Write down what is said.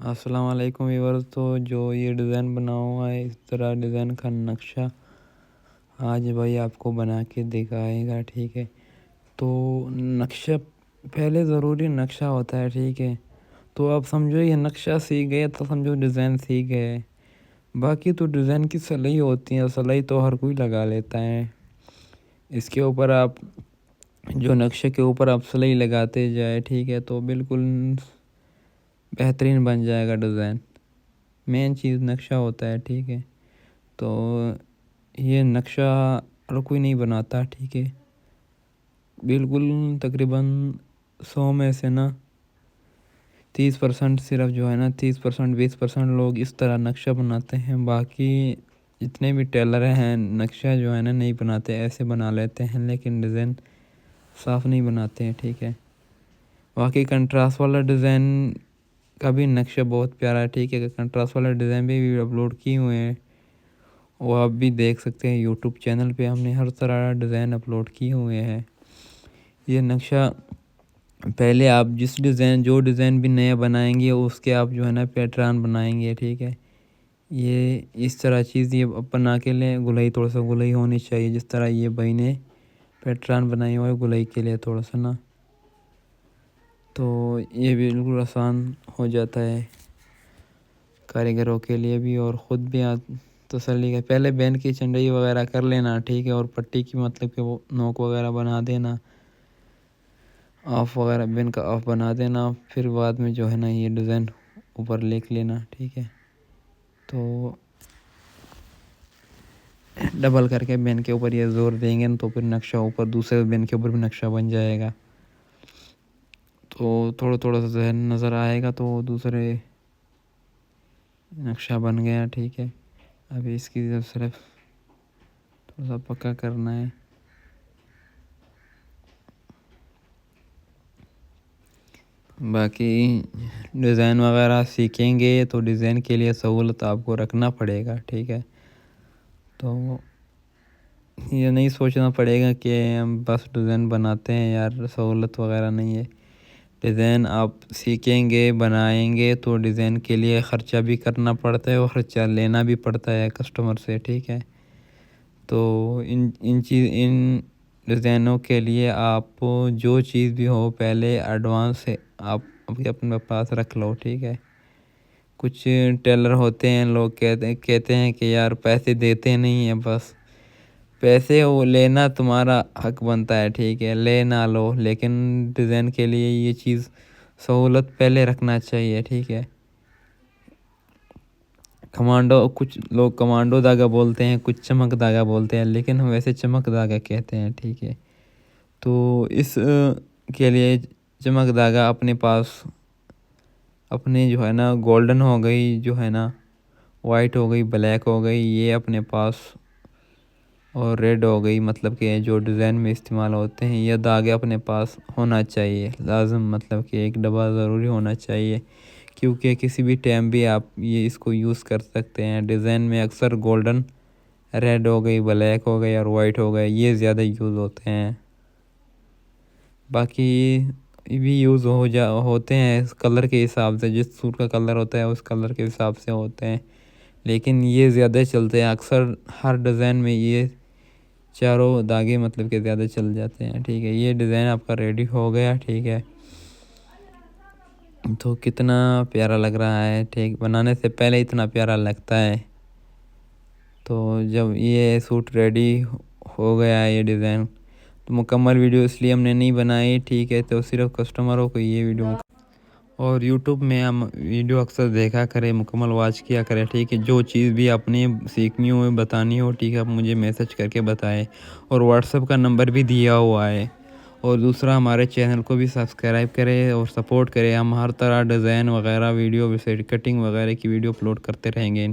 السلام علیکم ویورز۔ تو جو یہ ڈیزائن بنا ہوا ہے، اس طرح ڈیزائن کا نقشہ آج بھائی آپ کو بنا کے دکھائے گا، ٹھیک ہے۔ تو نقشہ پہلے ضروری نقشہ ہوتا ہے، ٹھیک ہے۔ تو آپ سمجھو یہ نقشہ سیکھ گئے تو سمجھو ڈیزائن سیکھ گئے۔ باقی تو ڈیزائن کی سلائی ہوتی ہے، سلائی تو ہر کوئی لگا لیتا ہے۔ اس کے اوپر آپ جو نقشے کے اوپر آپ سلائی لگاتے جائے، ٹھیک ہے، تو بالکل بہترین بن جائے گا ڈیزائن۔ مین چیز نقشہ ہوتا ہے، ٹھیک ہے۔ تو یہ نقشہ ہر کوئی نہیں بناتا، ٹھیک ہے۔ بالکل تقریباً 100 میں سے 30% صرف جو ہے 30% 20% لوگ اس طرح نقشہ بناتے ہیں۔ باقی جتنے بھی ٹیلر ہیں نقشہ جو ہے نہیں بناتے، ایسے بنا لیتے ہیں، لیکن ڈیزائن صاف نہیں بناتے ہیں، ٹھیک ہے۔ باقی کنٹراسٹ والا ڈیزائن کا بھی نقشہ بہت پیارا ہے، ٹھیک ہے۔ کنٹراسٹ والا ڈیزائن بھی اپلوڈ کیے ہوئے ہیں، وہ آپ بھی دیکھ سکتے ہیں یوٹیوب چینل پہ۔ ہم نے ہر طرح ڈیزائن اپلوڈ کیے ہوئے ہیں۔ یہ نقشہ پہلے آپ جو ڈیزائن بھی نیا بنائیں گے اس کے آپ جو ہے پیٹرن بنائیں گے، ٹھیک ہے۔ یہ اس طرح چیز یہ بنا کے لیں، گلائی تھوڑا سا گلائی ہونی چاہیے، جس طرح یہ بھائی نے پیٹرن بنائی ہوئے گلائی کے لیے تھوڑا سا تو یہ بالکل آسان ہو جاتا ہے کاریگروں کے لیے بھی، اور خود بھی تسلی کا پہلے بین کی چنڈائی وغیرہ کر لینا، ٹھیک ہے۔ اور پٹی کی مطلب کہ وہ نوک وغیرہ بنا دینا، آف وغیرہ بین کا آف بنا دینا، پھر بعد میں جو ہے یہ ڈیزائن اوپر لکھ لینا، ٹھیک ہے۔ تو ڈبل کر کے بین کے اوپر یہ زور دیں گے تو پھر نقشہ اوپر دوسرے بین کے اوپر بھی نقشہ بن جائے گا۔ تو تھوڑا تھوڑا سا ذہن نظر آئے گا تو دوسرے نقشہ بن گیا، ٹھیک ہے۔ ابھی اس کی صرف تھوڑا سا پکا کرنا ہے۔ باقی ڈیزائن وغیرہ سیکھیں گے تو ڈیزائن کے لیے سہولت آپ کو رکھنا پڑے گا، ٹھیک ہے۔ تو یہ نہیں سوچنا پڑے گا کہ ہم بس ڈیزائن بناتے ہیں یار، سہولت وغیرہ نہیں ہے۔ ڈیزائن آپ سیکھیں گے، بنائیں گے تو ڈیزائن کے لیے خرچہ بھی کرنا پڑتا ہے اور خرچہ لینا بھی پڑتا ہے کسٹمر سے، ٹھیک ہے۔ تو ان ڈیزائنوں کے لیے آپ جو چیز بھی ہو پہلے ایڈوانس سے آپ اپنے پاس رکھ لو، ٹھیک ہے۔ کچھ ٹیلر ہوتے ہیں لوگ کہتے ہیں کہ یار پیسے دیتے نہیں ہیں، بس پیسے وہ لینا تمہارا حق بنتا ہے، ٹھیک ہے، لے نہ لو، لیکن ڈیزائن کے لیے یہ چیز سہولت پہلے رکھنا چاہیے، ٹھیک ہے۔ کچھ لوگ کمانڈو دھاگا بولتے ہیں، کچھ چمک دھاگا بولتے ہیں، لیکن ہم ویسے چمک دھاگا کہتے ہیں، ٹھیک ہے۔ تو اس کے لیے چمک دھاگا اپنے پاس اپنے جو ہے گولڈن ہو گئی، جو ہے وائٹ ہو گئی، بلیک ہو گئی، یہ اپنے پاس، اور ریڈ ہو گئی، مطلب کہ جو ڈیزائن میں استعمال ہوتے ہیں، یہ دھاگے اپنے پاس ہونا چاہیے لازم، مطلب کہ ایک ڈبہ ضروری ہونا چاہیے، کیونکہ کسی بھی ٹائم بھی آپ اس کو یوز کر سکتے ہیں۔ ڈیزائن میں اکثر گولڈن، ریڈ ہو گئی، بلیک ہو گئی اور وائٹ ہو گئی، یہ زیادہ یوز ہوتے ہیں۔ باقی بھی یوز ہوتے ہیں اس کلر کے حساب سے، جس سوٹ کا کلر ہوتا ہے اس کلر کے حساب سے ہوتے ہیں، لیکن یہ زیادہ چلتے ہیں اکثر ہر ڈیزائن میں، یہ چاروں دھاگے مطلب کہ زیادہ چل جاتے ہیں، ٹھیک ہے۔ یہ ڈیزائن آپ کا ریڈی ہو گیا، ٹھیک ہے۔ تو کتنا پیارا لگ رہا ہے، ٹھیک، بنانے سے پہلے اتنا پیارا لگتا ہے۔ تو جب یہ سوٹ ریڈی ہو گیا ہے، یہ ڈیزائن، تو مکمل ویڈیو اس لیے ہم نے نہیں بنائی، ٹھیک ہے، تو صرف کسٹمروں کو یہ ویڈیو اور یوٹیوب میں ہم ویڈیو اکثر دیکھا کرے، مکمل واچ کیا کرے، ٹھیک ہے۔ جو چیز بھی اپنے سیکھنی ہو، بتانی ہو، ٹھیک ہے، آپ مجھے میسج کر کے بتائیں، اور واٹس ایپ کا نمبر بھی دیا ہوا ہے۔ اور دوسرا ہمارے چینل کو بھی سبسکرائب کرے اور سپورٹ کرے، ہم ہر طرح ڈیزائن وغیرہ ویڈیو کٹنگ وغیرہ کی ویڈیو اپلوڈ کرتے رہیں گے۔